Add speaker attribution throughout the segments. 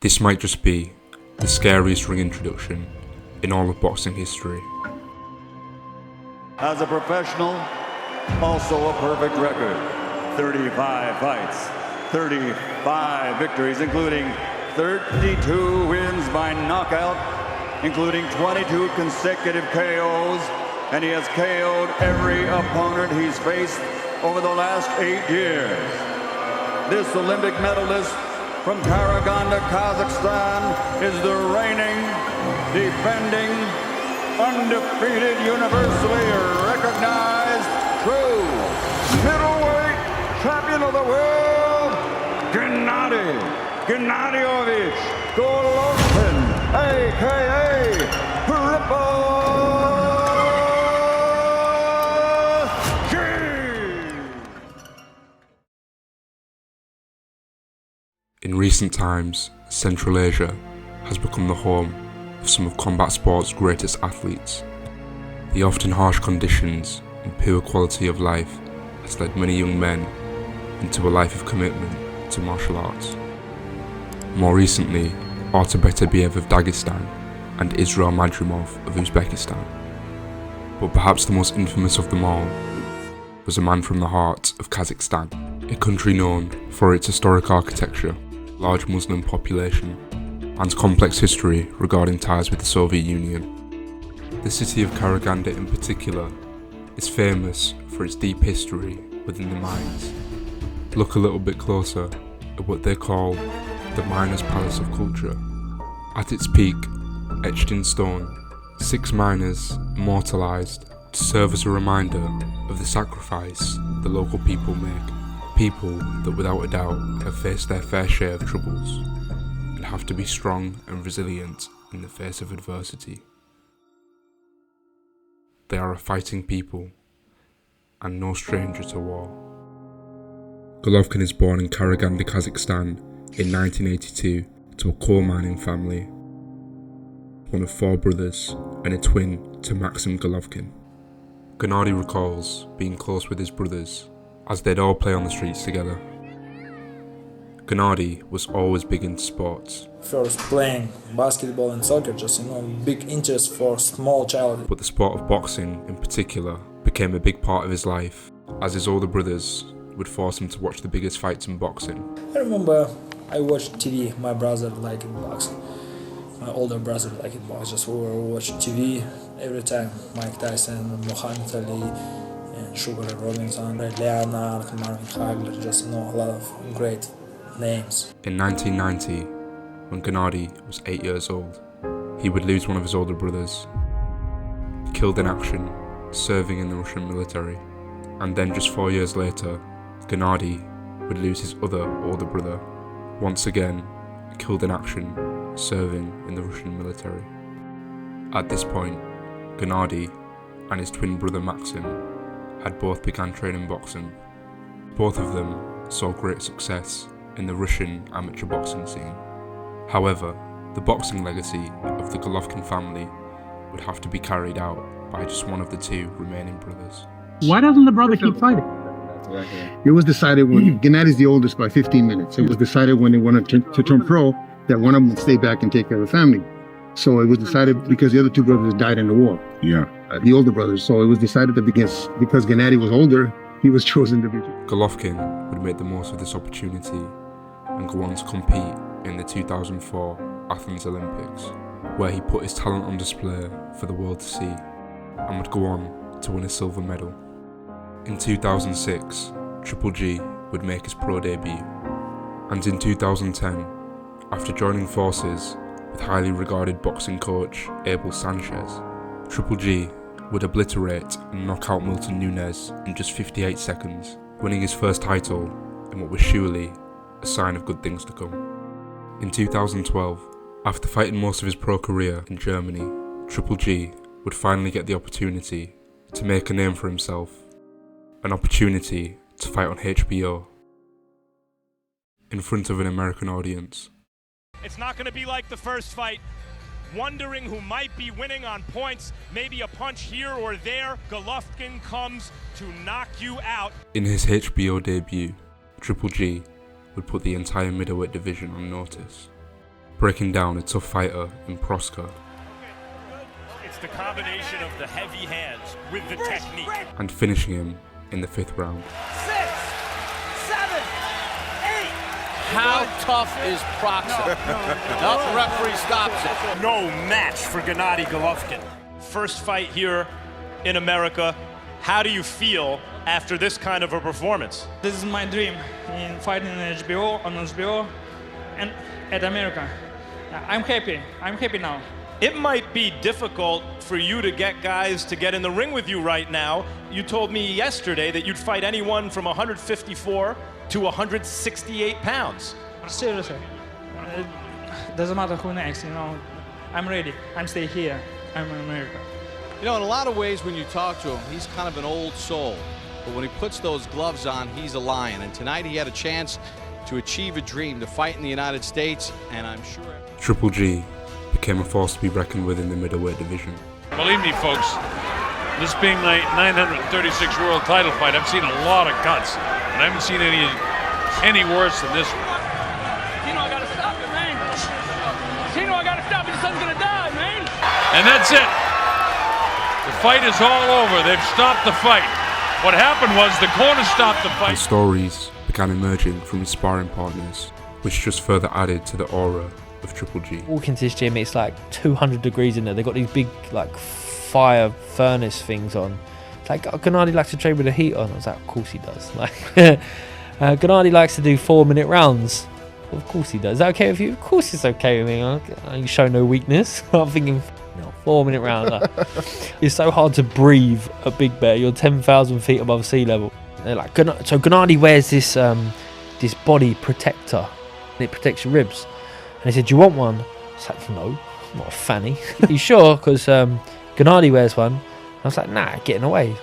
Speaker 1: This might just be the scariest ring introduction in all of boxing history.
Speaker 2: As a professional, also a perfect record. 35 fights, 35 victories, including 32 wins by knockout, including 22 consecutive KOs, and he has KO'd every opponent he's faced over the last 8 years. This Olympic medalist from Karaganda, Kazakhstan is the reigning, defending, undefeated, universally recognized, true middleweight champion of the world, Gennady Gennadyevich Golovkin, a.k.a. Triple G!
Speaker 1: In recent times, Central Asia has become the home of some of combat sport's greatest athletes. The often harsh conditions and poor quality of life has led many young men into a life of commitment to martial arts. More recently, Otabektabiev of Dagestan and Israel Madrimov of Uzbekistan. But perhaps the most infamous of them all was a man from the heart of Kazakhstan, a country known for its historic architecture, large Muslim population, and complex history regarding ties with the Soviet Union. The city of Karaganda in particular is famous for its deep history within the mines. Look a little bit closer at what they call the Miners' Palace of Culture. At its peak, etched in stone, 6 miners immortalised to serve as a reminder of the sacrifice the local people make. People that without a doubt have faced their fair share of troubles and have to be strong and resilient in the face of adversity. They are a fighting people and no stranger to war. Golovkin is born in Karaganda, Kazakhstan in 1982 to a coal mining family, one of 4 brothers and a twin to Maxim Golovkin. Gennady recalls being close with his brothers as they'd all play on the streets together. Gennady was always big into sports.
Speaker 3: First playing basketball and soccer, just big interest for small child.
Speaker 1: But the sport of boxing in particular became a big part of his life, as his older brothers would force him to watch the biggest fights in boxing.
Speaker 3: I remember I watched TV, my brother liked boxing. My older brother liked boxing, just we were watching TV every time. Mike Tyson, Muhammad Ali, and Sugar Robinson, Leonard, Marvin Hagler, just a lot of great names.
Speaker 1: In 1990, when Gennady was 8 years old, he would lose one of his older brothers, killed in action, serving in the Russian military. And then just 4 years later, Gennady would lose his other older brother, once again killed in action, serving in the Russian military. At this point, Gennady and his twin brother Maxim had both begun training boxing. Both of them saw great success in the Russian amateur boxing scene. However, the boxing legacy of the Golovkin family would have to be carried out by just one of the 2 remaining brothers.
Speaker 4: Why doesn't the brother keep fighting?
Speaker 5: It was decided when Gennady's the oldest by 15 minutes. It was decided when they wanted to turn pro that one of them would stay back and take care of the family. So it was decided because the other 2 brothers died in the war.
Speaker 6: Yeah.
Speaker 5: The older brothers. So it was decided that because Gennady was older, he was chosen to be.
Speaker 1: Golovkin would make the most of this opportunity and go on to compete in the 2004 Athens Olympics, where he put his talent on display for the world to see and would go on to win a silver medal. In 2006, Triple G would make his pro debut, and in 2010, after joining forces with highly regarded boxing coach Abel Sanchez, Triple G would obliterate and knock out Milton Nunes in just 58 seconds, winning his first title in what was surely a sign of good things to come. In 2012, after fighting most of his pro career in Germany, Triple G would finally get the opportunity to make a name for himself, an opportunity to fight on HBO in front of an American audience.
Speaker 7: It's not going to be like the first fight, wondering who might be winning on points, maybe a punch here or there. Golovkin comes to knock you out.
Speaker 1: In his HBO debut, Triple G would put the entire middleweight division on notice. breaking down a tough fighter in Proska,
Speaker 7: It's the combination of the heavy hands with the technique.
Speaker 1: and finishing him in the 5th round.
Speaker 6: 6, 7, 8.
Speaker 8: How tough is Proxa? No, the referee stops it.
Speaker 7: No match for Gennady Golovkin. First fight here in America. How do you feel after this kind of a performance?
Speaker 9: This is my dream in fighting on HBO, and at America. I'm happy now.
Speaker 7: It might be difficult for you to get guys to get in the ring with you right now. You told me yesterday that you'd fight anyone from 154 to 168 pounds.
Speaker 9: Seriously, it doesn't matter who next, you know. I'm ready. I'm stay here. I'm in America.
Speaker 8: You know, in a lot of ways, when you talk to him, he's kind of an old soul. But when he puts those gloves on, he's a lion. And tonight he had a chance to achieve a dream, to fight in the United States, and I'm sure...
Speaker 1: Triple G became a force to be reckoned with in the middleweight division.
Speaker 10: Believe me, folks, this being my 936 world title fight, I've seen a lot of cuts, and I haven't seen any worse than this one.
Speaker 9: Tino, I gotta stop it, man. Tino, I gotta stop it. Your son's gonna die, man.
Speaker 10: And that's it. The fight is all over. They've stopped the fight. What happened was the corner stopped the fight.
Speaker 1: And stories began emerging from his sparring partners, which just further added to the aura of Triple G.
Speaker 11: Walk into this gym, it's like 200 degrees in there. They've got these big like fire furnace things on. It's like, oh, Gennady likes to train with the heat on. I was like, of course he does. Like, Gennady likes to do 4-minute rounds. Well, of course he does. Is that okay with you? Of course it's okay with me. You show no weakness. I'm thinking, no, 4-minute round. Like, it's so hard to breathe at Big Bear. You're 10,000 feet above sea level. They're like, so Gennady wears this this body protector. And it protects your ribs. And he said, do you want one? I was like, no, I'm not a fanny. Are you sure? Because Gennady wears one. I was like, nah, get in the way.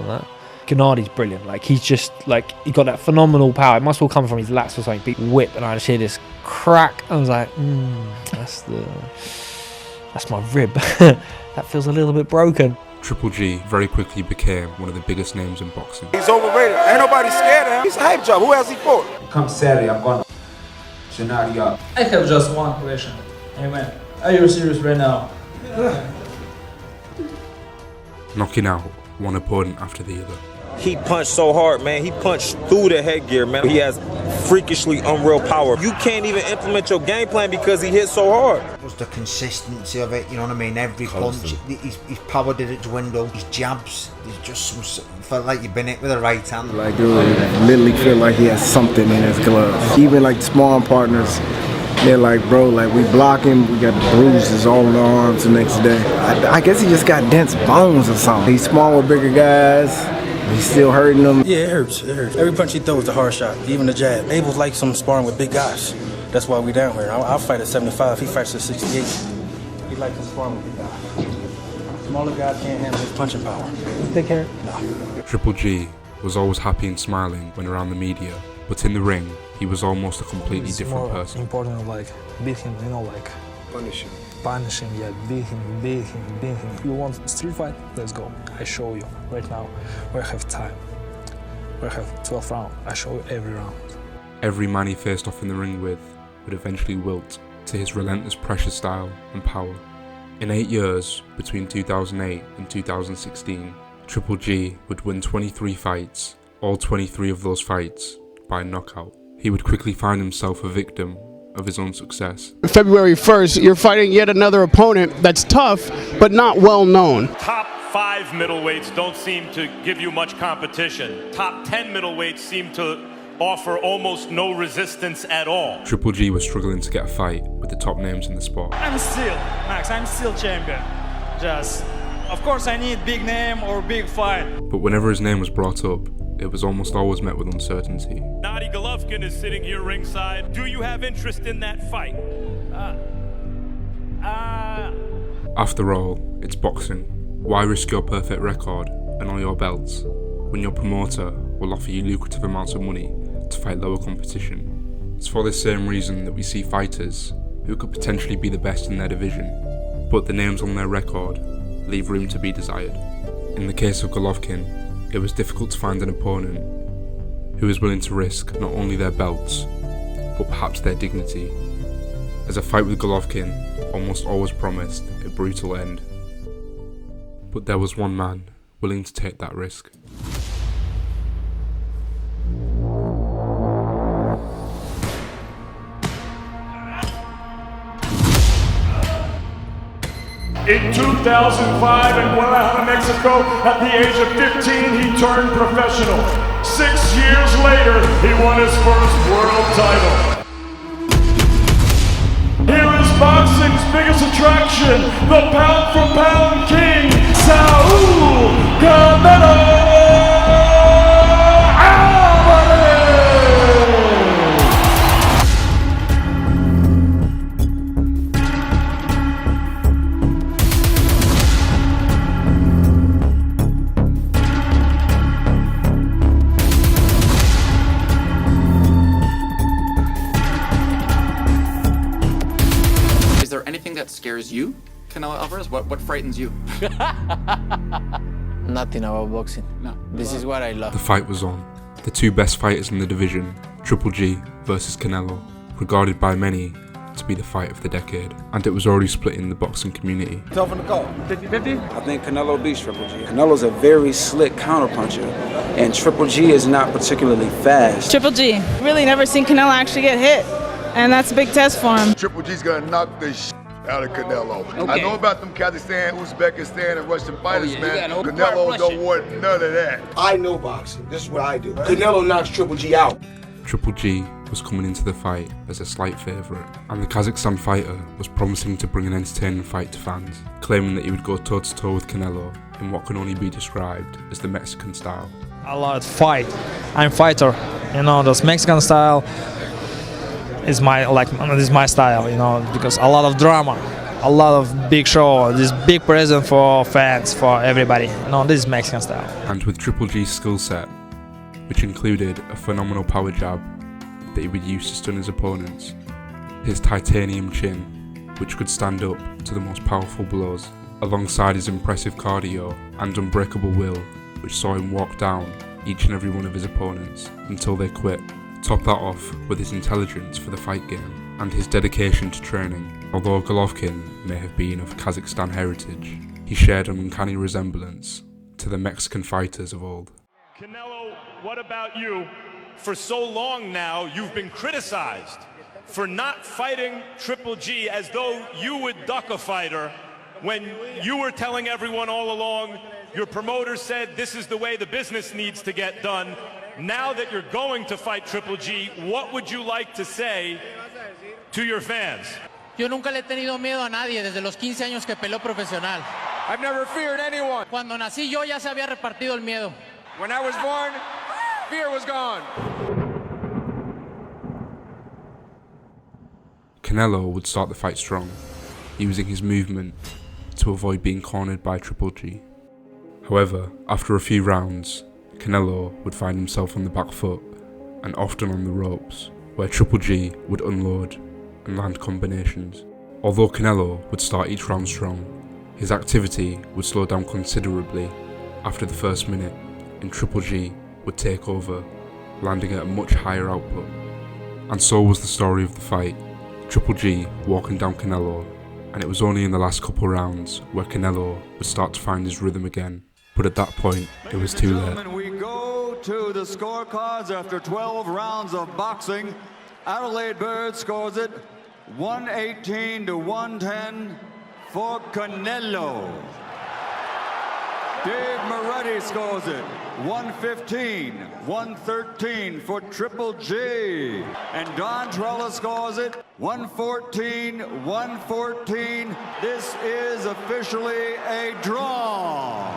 Speaker 11: Like Gennady's brilliant. Like, he's just, like, he got that phenomenal power. It must all come from his lats or something. Big whip. And I just hear this crack. I was like, that's my rib. That feels a little bit broken.
Speaker 1: Triple G very quickly became one of the biggest names in boxing.
Speaker 12: He's overrated. Ain't nobody scared of him. He's a hype job. Who else he fought?
Speaker 13: Come Saturday, I'm going to Gennady up.
Speaker 3: I have just one question. Hey man, are you serious right now?
Speaker 1: Knocking out one opponent after the other.
Speaker 14: He punched so hard, man. He punched through the headgear, man. He has freakishly unreal power. You can't even implement your game plan because he hit so hard.
Speaker 13: Just the consistency of it, you know what I mean? Every punch, his power didn't dwindle. His jabs, there's just some, felt like you've been hit with a right hand.
Speaker 15: Like, dude, literally feel like he has something in his glove. Even like sparring partners, they're like, bro, like we block him, we got bruises all in our arms the next day. I guess he just got dense bones or something. He's small with bigger guys. He's still hurting them.
Speaker 16: Yeah, it hurts. It hurts. Every punch he throws is a hard shot, even the jab. Abel's like some sparring with big guys. That's why we down here. I'll fight at 75. He fights at 68. He likes to sparring with big guys. Smaller guys can't handle his punching power.
Speaker 11: Take care.
Speaker 16: No.
Speaker 1: Triple G was always happy and smiling when around the media, but in the ring, he was almost a completely different person.
Speaker 17: It's more important, like, beat him, you know, like...
Speaker 15: Punish him.
Speaker 17: Punish him, yeah, beat him. You want a street fight? Let's go. I show you right now. We have time. We have 12 rounds. I show you every round.
Speaker 1: Every man he faced off in the ring with would eventually wilt to his relentless pressure style and power. In 8 years, between 2008 and 2016, Triple G would win 23 fights, all 23 of those fights by knockout. He would quickly find himself a victim of his own success.
Speaker 18: February 1st, you're fighting yet another opponent that's tough, but not well known.
Speaker 7: Top 5 middleweights don't seem to give you much competition. Top 10 middleweights seem to offer almost no resistance at all.
Speaker 1: Triple G was struggling to get a fight with the top names in the sport.
Speaker 9: I'm still champion. Just, of course I need big name or big fight.
Speaker 1: But whenever his name was brought up, it was almost always met with uncertainty.
Speaker 7: Gennady Golovkin is sitting here ringside. Do you have interest in that fight?
Speaker 1: After all, it's boxing. Why risk your perfect record and all your belts when your promoter will offer you lucrative amounts of money to fight lower competition? It's for this same reason that we see fighters who could potentially be the best in their division, but the names on their record leave room to be desired. In the case of Golovkin, it was difficult to find an opponent who was willing to risk not only their belts, but perhaps their dignity as a fight with Golovkin almost always promised a brutal end. But there was one man willing to take that risk.
Speaker 19: In 2005 in Guadalajara, Mexico, at the age of 15, he turned professional. 6 years later, he won his first world title. Here is boxing's biggest attraction, the pound-for-pound king, Saul Canelo.
Speaker 20: Is there anything that scares you, Canelo Alvarez? What frightens you?
Speaker 21: Nothing about boxing. No. This is what I love.
Speaker 1: The fight was on. The two best fighters in the division, Triple G versus Canelo, regarded by many to be the fight of the decade, and it was already splitting the boxing community.
Speaker 12: Tough in the call. 50-50? I think Canelo beats Triple G. Canelo's a very slick counterpuncher, and Triple G is not particularly fast.
Speaker 22: Triple G. Really never seen Canelo actually get hit, and that's a big test for him.
Speaker 23: Triple G's gonna knock the out of Canelo. Okay. I know about them Kazakhstan, Uzbekistan, and Russian fighters, man. Canelo don't want none of that.
Speaker 24: I know boxing. This is what I do. Canelo knocks Triple G out.
Speaker 1: Triple G was coming into the fight as a slight favourite, and the Kazakhstan fighter was promising to bring an entertaining fight to fans, claiming that he would go toe-to-toe with Canelo in what can only be described as the Mexican style.
Speaker 9: A lot of fight. I'm a fighter. You know, this Mexican style is my style, you know, because a lot of drama, a lot of big show, this big present for fans, for everybody. You know, this is Mexican style.
Speaker 1: And with Triple G's skill set, which included a phenomenal power jab that he would use to stun his opponents, his titanium chin, which could stand up to the most powerful blows, alongside his impressive cardio and unbreakable will, which saw him walk down each and every one of his opponents until they quit. Top that off with his intelligence for the fight game and his dedication to training. Although Golovkin may have been of Kazakhstan heritage, he shared an uncanny resemblance to the Mexican fighters of old.
Speaker 7: Canelo, what about you? For so long now, you've been criticized for not fighting Triple G as though you would duck a fighter when you were telling everyone all along, your promoter said this is the way the business needs to get done. Now that you're going to fight Triple G, what would you like to say to your fans?
Speaker 21: Yo nunca le he tenido miedo a nadie desde los 15 años que peleó profesional.
Speaker 12: I've never feared anyone.
Speaker 21: Cuando nací yo ya se había repartido el miedo.
Speaker 12: When I was born, fear was gone.
Speaker 1: Canelo would start the fight strong, using his movement to avoid being cornered by Triple G. However, after a few rounds, Canelo would find himself on the back foot and often on the ropes, where Triple G would unload and land combinations. Although Canelo would start each round strong, his activity would slow down considerably after the first minute, and Triple G would take over, landing at a much higher output. And so was the story of the fight, Triple G walking down Canelo, and it was only in the last couple rounds where Canelo would start to find his rhythm again. But at that point, it was too late.
Speaker 2: We go to the scorecards after 12 rounds of boxing. Adelaide Bird scores it 118 to 110 for Canelo. Dave Moretti scores it 115-113 for Triple G. And Don Trella scores it 114-114. This is officially a draw.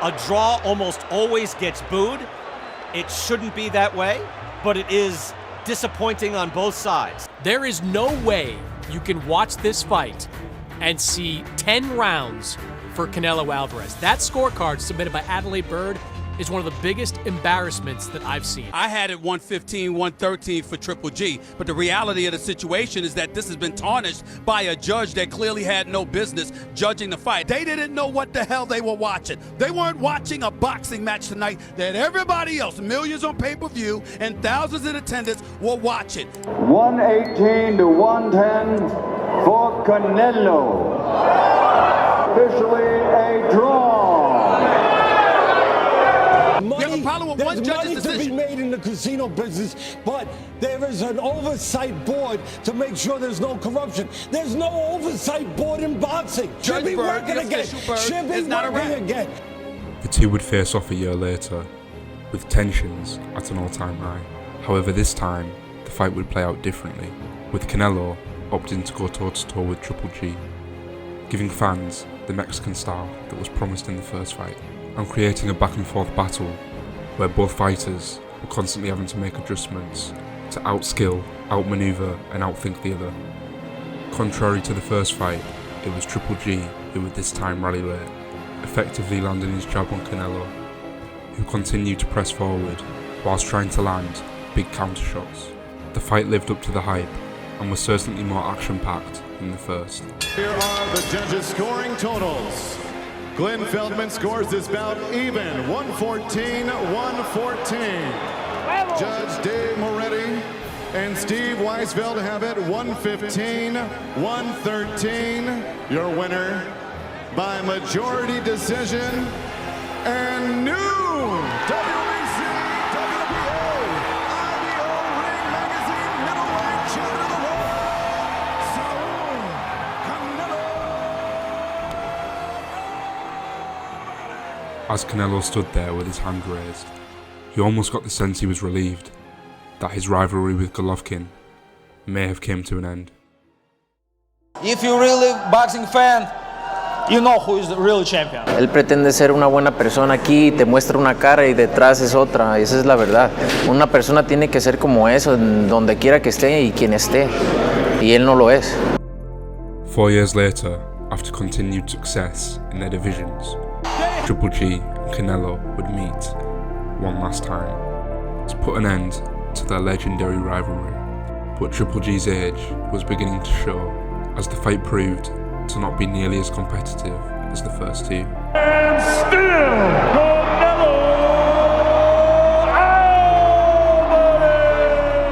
Speaker 25: A draw almost always gets booed. It shouldn't be that way, but it is disappointing on both sides.
Speaker 26: There is no way you can watch this fight and see 10 rounds for Canelo Alvarez. That scorecard submitted by Adelaide Bird is one of the biggest embarrassments that I've seen.
Speaker 3: I had it 115, 113 for Triple G, but the reality of the situation is that this has been tarnished by a judge that clearly had no business judging the fight. They didn't know what the hell they were watching. They weren't watching a boxing match tonight that everybody else, millions on pay-per-view and thousands in attendance, were watching.
Speaker 2: 118 to 110 for Canelo. Officially a draw.
Speaker 3: You have a problem with one judge's decision.
Speaker 4: To be made in the casino business, but there is an oversight board to make sure there's no corruption. There's no oversight board in boxing. Should be working again. Should be working again.
Speaker 1: The two would face off a year later, with tensions at an all-time high. However, this time, the fight would play out differently, with Canelo opting to go toe-to-toe with Triple G, giving fans the Mexican style that was promised in the first fight, and creating a back-and-forth battle where both fighters were constantly having to make adjustments to outskill, outmaneuver, and outthink the other. Contrary to the first fight, it was Triple G who would this time rally late, effectively landing his jab on Canelo, who continued to press forward whilst trying to land big counter shots. The fight lived up to the hype and was certainly more action-packed than the first.
Speaker 5: Here are the judges' scoring totals. Glenn Feldman scores this bout even, 114-114. Judge Dave Moretti and Steve Weisfeld have it 115-113. Your winner by majority decision and new WBC, WBA, IBO Ring Magazine Middleweight Champion of the World, Saul Canelo.
Speaker 1: As Canelo stood there with his hand raised, he almost got the sense he was relieved that his rivalry with Golovkin may have come to an end.
Speaker 6: If you're really a boxing fan, you know who is the real champion.
Speaker 11: Él pretende ser una buena persona aquí, te muestra una cara y detrás es otra, esa es la verdad. Una persona tiene que ser como eso, en donde quiera que esté y quien esté, y él no lo es.
Speaker 1: 4 years later, after continued success in their divisions, Triple G and Canelo would meet one last time to put an end to their legendary rivalry. But Triple G's age was beginning to show, as the fight proved to not be nearly as competitive as the first two.
Speaker 19: And still, Canelo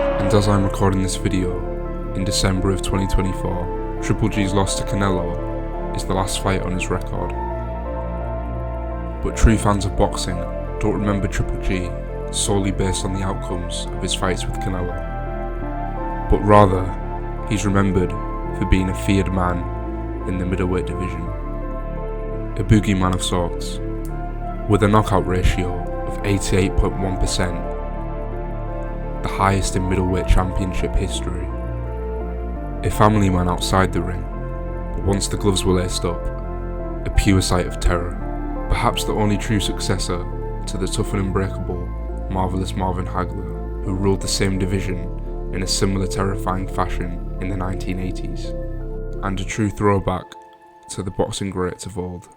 Speaker 19: Alvarez!
Speaker 1: And as I'm recording this video, in December of 2024, Triple G's loss to Canelo is the last fight on his record. But true fans of boxing don't remember Triple G solely based on the outcomes of his fights with Canelo, but rather he's remembered for being a feared man in the middleweight division, a boogeyman of sorts, with a knockout ratio of 88.1%, the highest in middleweight championship history, a family man outside the ring, but once the gloves were laced up, a pure sight of terror, perhaps the only true successor to the tough and unbreakable Marvelous Marvin Hagler, who ruled the same division in a similar terrifying fashion in the 1980s, and a true throwback to the boxing greats of old.